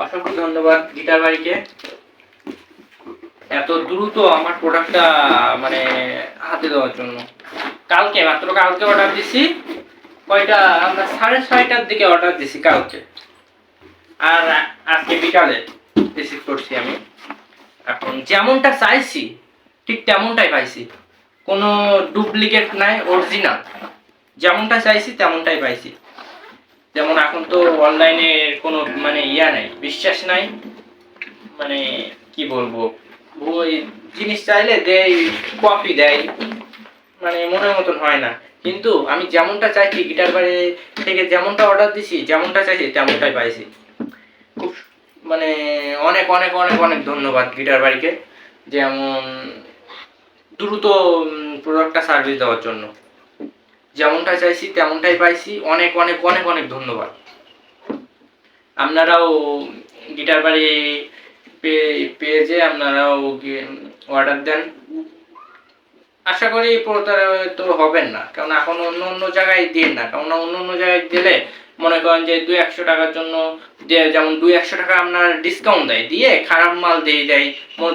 অসংখ্য ধন্যবাদ গিটার বাড়িকে এত দ্রুত আমার প্রোডাক্টটা মানে হাতে দেওয়ার জন্য। মাত্র কালকে অর্ডার দিছি। কয়টা আমরা 6:30টার দিকে অর্ডার দিছি কালকে, আর আজকে বিকালে রিসিভ করছি আমি। এখন যেমনটা চাইছি ঠিক তেমনটাই পাইছি, কোনো ডুপ্লিকেট নাই, অরিজিনাল। যেমনটা চাইছি তেমনটাই পাইছি। যেমন এখন তো অনলাইনে কোনো মানে নাই, বিশ্বাস নাই, মানে কি বলবো, ওই জিনিস চাইলে দেয়, কপি দেয়, মানে মনের মতন হয় না। কিন্তু আমি যেমনটা চাইছি গিটার বাড়ি থেকে যেমনটা অর্ডার দিছি, যেমনটা চাইছি তেমনটাই পাইছি। খুব মানে অনেক অনেক অনেক অনেক ধন্যবাদ গিটার বাড়িকে, যেমন দ্রুত প্রোডাক্টটা সার্ভিস দেওয়ার জন্য। যেমনটা চাইছি তেমনটাই পাইছি। অনেক অনেক অনেক অনেক ধন্যবাদ। আপনারাও গিটার বাড়ি পেজে আপনারাও অর্ডার দেন। আশা করি প্রতারিত হবেন না, কারণ এখন অন্য অন্য জায়গায় দিন না, কারণ অন্য অন্য জায়গায় দিলে মনে করেন যে 200-100 টাকার জন্য যেমন 200-100 টাকা আপনার ডিসকাউন্ট দেয়, দিয়ে খারাপ মাল দিয়ে দেয়,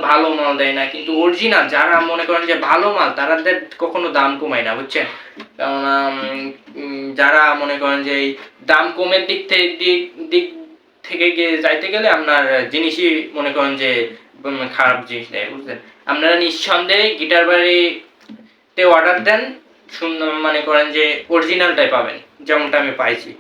ভালো মাল দেয় না। কিন্তু অরিজিনাল যারা মনে করেন যে ভালো মাল, তাদের কখনো দাম কমায় না, বুঝছেন? কারণ যারা মনে করেন যে এই দাম কমের দিক থেকে যাইতে গেলে আপনার জিনিসই মনে করেন যে খারাপ জিনিস দেয়, বুঝলেন? আপনারা নিঃসন্দেহে গিটার বাড়িতে অর্ডার দেন, মনে করেন যে অরিজিনালটাই পাবেন, যেমনটা আমি পাইছি।